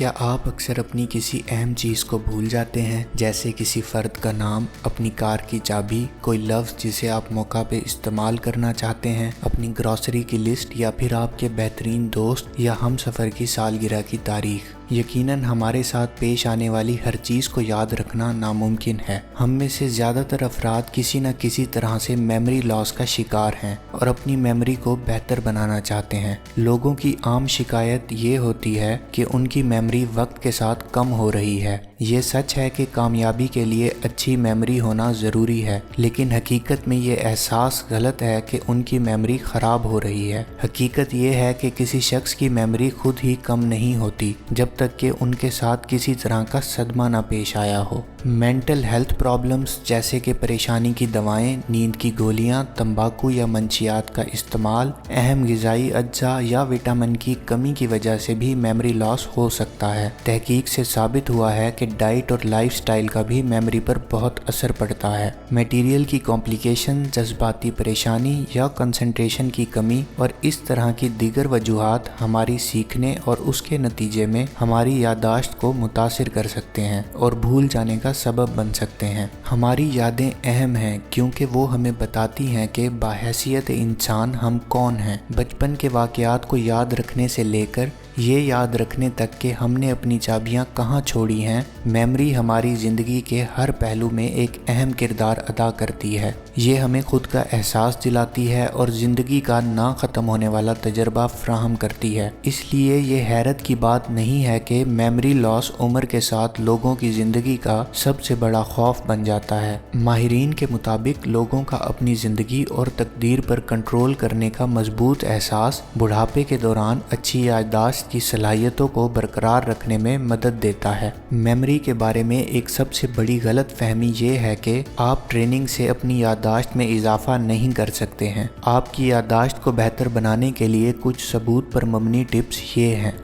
क्या आप अक्सर अपनी किसी अहम चीज़ को भूल जाते हैं, जैसे किसी फ़र्द का नाम, अपनी कार की चाबी, कोई लफ्ज़ जिसे आप मौका पे इस्तेमाल करना चाहते हैं, अपनी ग्रॉसरी की लिस्ट या फिर आपके बेहतरीन दोस्त या हमसफ़र की सालगिरह की तारीख। यकीनन हमारे साथ पेश आने वाली हर चीज़ को याद रखना नामुमकिन है। हम में से ज़्यादातर अफराद किसी न किसी तरह से मेमोरी लॉस का शिकार हैं और अपनी मेमोरी को बेहतर बनाना चाहते हैं। लोगों की आम शिकायत ये होती है कि उनकी मेमोरी वक्त के साथ कम हो रही है। ये सच है कि कामयाबी के लिए अच्छी मेमोरी होना ज़रूरी है, लेकिन हकीकत में ये एहसास गलत है कि उनकी मेमोरी ख़राब हो रही है। हकीकत ये है कि किसी शख्स की मेमोरी खुद ही कम नहीं होती जब तक कि उनके साथ किसी तरह का सदमा न पेश आया हो। मेंटल हेल्थ प्रॉब्लम्स जैसे कि परेशानी की दवाएं, नींद की गोलियां, तंबाकू या मंशियात का इस्तेमाल, अहम ग़िज़ाई अज्जा या विटामिन की कमी की वजह से भी मेमोरी लॉस हो सकता है। तहकीक से साबित हुआ है कि डाइट और लाइफस्टाइल का भी मेमोरी पर बहुत असर पड़ता है। मटेरियल की कॉम्प्लिकेशन, जज्बाती परेशानी या कंसंट्रेशन की कमी और इस तरह की दीगर वजूहात हमारी सीखने और उसके नतीजे में हमारी याददाश्त को मुतासिर कर सकते हैं और भूल जाने का सबब बन सकते हैं। हमारी यादें अहम हैं क्योंकि वो हमें बताती हैं कि बाहैसियत इंसान हम कौन हैं। बचपन के वाक़यात को याद रखने से लेकर ये याद रखने तक कि हमने अपनी चाबियां कहाँ छोड़ी हैं, मेमोरी हमारी ज़िंदगी के हर पहलू में एक अहम किरदार अदा करती है। ये हमें खुद का एहसास दिलाती है और ज़िंदगी का ना ख़त्म होने वाला तजर्बा फ्राहम करती है। इसलिए ये हैरत की बात नहीं है कि मेमोरी लॉस उम्र के साथ लोगों की ज़िंदगी का सबसे बड़ा खौफ बन जाता है। माहिरीन के मुताबिक लोगों का अपनी ज़िंदगी और तकदीर पर कंट्रोल करने का मजबूत एहसास बुढ़ापे के दौरान अच्छी याददाश्त की सलाहियतों को बरकरार रखने में मदद देता है। मेमोरी के बारे में एक सबसे बड़ी गलत फहमी ये है कि आप ट्रेनिंग से अपनी याददाश्त में इजाफा नहीं कर सकते हैं। आपकी याददाश्त को बेहतर बनाने के लिए कुछ सबूत पर मबनी टिप्स ये हैं।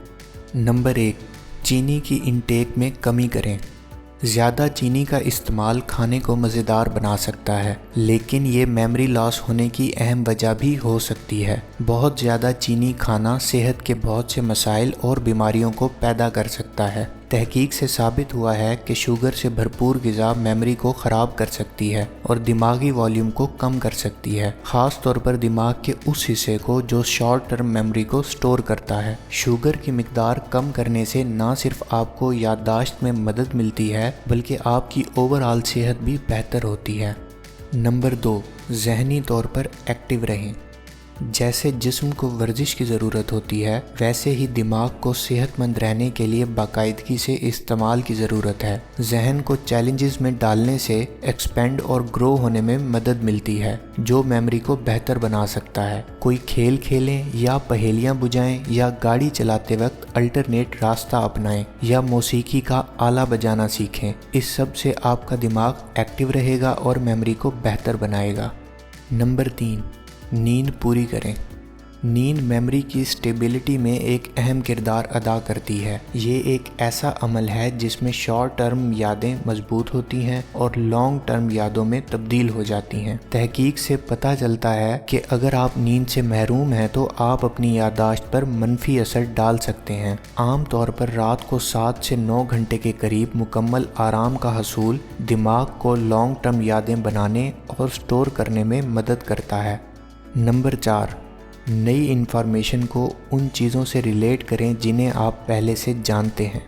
नंबर 1, चीनी की इंटेक में कमी करें। ज़्यादा चीनी का इस्तेमाल खाने को मज़ेदार बना सकता है, लेकिन ये मेमोरी लॉस होने की अहम वजह भी हो सकती है। बहुत ज़्यादा चीनी खाना सेहत के बहुत से मसाइल और बीमारियों को पैदा कर सकता है। तहकीक से साबित हुआ है कि शुगर से भरपूर ग़िज़ा मेमोरी को ख़राब कर सकती है और दिमागी वॉल्यूम को कम कर सकती है, ख़ास तौर पर दिमाग के उस हिस्से को जो शॉर्ट टर्म मेमोरी को स्टोर करता है। शुगर की मिकदार कम करने से न सिर्फ आपको याददाश्त में मदद मिलती है, बल्कि आपकी ओवरऑल सेहत भी बेहतर होती है। नंबर 2, ज़हनी तौर पर एक्टिव रहें। जैसे जिस्म को वर्जिश की ज़रूरत होती है, वैसे ही दिमाग को सेहतमंद रहने के लिए बाकायदगी से इस्तेमाल की ज़रूरत है। जहन को चैलेंजेस में डालने से एक्सपेंड और ग्रो होने में मदद मिलती है, जो मेमोरी को बेहतर बना सकता है। कोई खेल खेलें या पहेलियाँ बुझाएं या गाड़ी चलाते वक्त अल्टरनेट रास्ता अपनाएं या मौसीकी का आला बजाना सीखें। इस सब से आपका दिमाग एक्टिव रहेगा और मेमोरी को बेहतर बनाएगा। नंबर 3, नींद पूरी करें। नींद मेमोरी की स्टेबिलिटी में एक अहम किरदार अदा करती है। ये एक ऐसा अमल है जिसमें शॉर्ट टर्म यादें मजबूत होती हैं और लॉन्ग टर्म यादों में तब्दील हो जाती हैं। तहकीक से पता चलता है कि अगर आप नींद से महरूम हैं तो आप अपनी याददाश्त पर मनफी असर डाल सकते हैं। आम तौर पर रात को 7 से 9 घंटे के करीब मुकम्मल आराम का हसूल दिमाग को लॉन्ग टर्म यादें बनाने और स्टोर करने में मदद करता है। नंबर 4, नई इन्फॉर्मेशन को उन चीज़ों से रिलेट करें जिन्हें आप पहले से जानते हैं।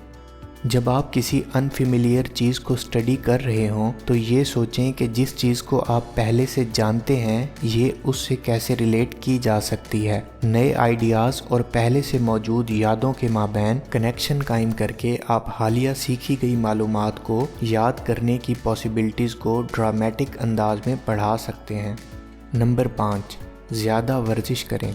जब आप किसी अनफेमिलियर चीज़ को स्टडी कर रहे हों तो ये सोचें कि जिस चीज़ को आप पहले से जानते हैं ये उससे कैसे रिलेट की जा सकती है। नए आइडियाज़ और पहले से मौजूद यादों के माबैन कनेक्शन कायम करके आप हालिया सीखी गई मालूमात को याद करने की पॉसिबिलिटीज़ को ड्रामेटिक अंदाज में बढ़ा सकते हैं। नंबर 5, ज़्यादा वर्जिश करें।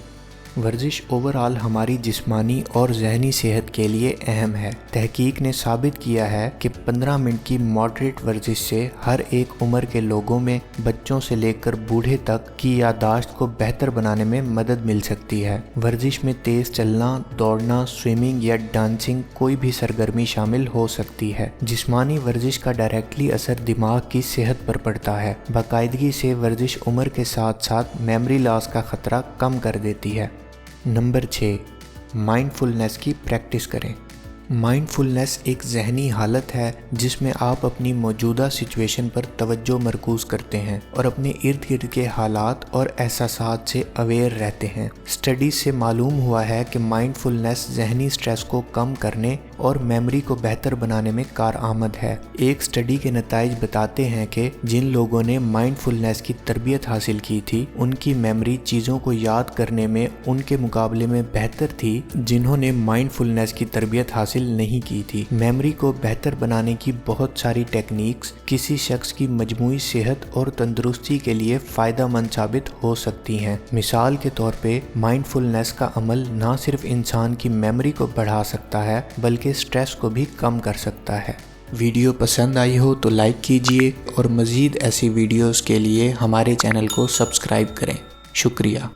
वर्जिश ओवरऑल हमारी जिस्मानी और जहनी सेहत के लिए अहम है। तहकीक ने साबित किया है कि 15 मिनट की मॉडरेट वर्जिश से हर एक उम्र के लोगों में, बच्चों से लेकर बूढ़े तक की याददाश्त को बेहतर बनाने में मदद मिल सकती है। वर्जिश में तेज़ चलना, दौड़ना, स्विमिंग या डांसिंग कोई भी सरगर्मी शामिल हो सकती है। जिस्मानी वर्जिश का डायरेक्टली असर दिमाग की सेहत पर पड़ता है। बाकायदगी से वर्जिश उम्र के साथ साथ मेमोरी लॉस का खतरा कम कर देती है। नंबर 6, माइंडफुलनेस की प्रैक्टिस करें। माइंडफुलनेस एक ज़हनी हालत है जिसमें आप अपनी मौजूदा सिचुएशन पर तवज्जो मरकूज़ करते हैं और अपने इर्द गिर्द के हालात और एहसासात से अवेयर रहते हैं। स्टडीज से मालूम हुआ है कि माइंडफुलनेस ज़हनी स्ट्रेस को कम करने और मेमोरी को बेहतर बनाने में कारआमद है। एक स्टडी के नताइज बताते हैं कि जिन लोगों ने माइंडफुलनेस की तरबियत हासिल की थी उनकी मेमोरी चीज़ों को याद करने में उनके मुकाबले में बेहतर थी जिन्होंने माइंडफुलनेस की तरबियत हासिल नहीं की थी। मेमोरी को बेहतर बनाने की बहुत सारी टेक्निक्स किसी शख्स की मजमूई सेहत और तंदुरुस्ती के लिए फायदेमंद साबित हो सकती हैं। मिसाल के तौर पे माइंडफुलनेस का अमल न सिर्फ इंसान की मेमोरी को बढ़ा सकता है बल्कि स्ट्रेस को भी कम कर सकता है। वीडियो पसंद आई हो तो लाइक कीजिए और मज़ीद ऐसी वीडियोस के लिए हमारे चैनल को सब्सक्राइब करें। शुक्रिया।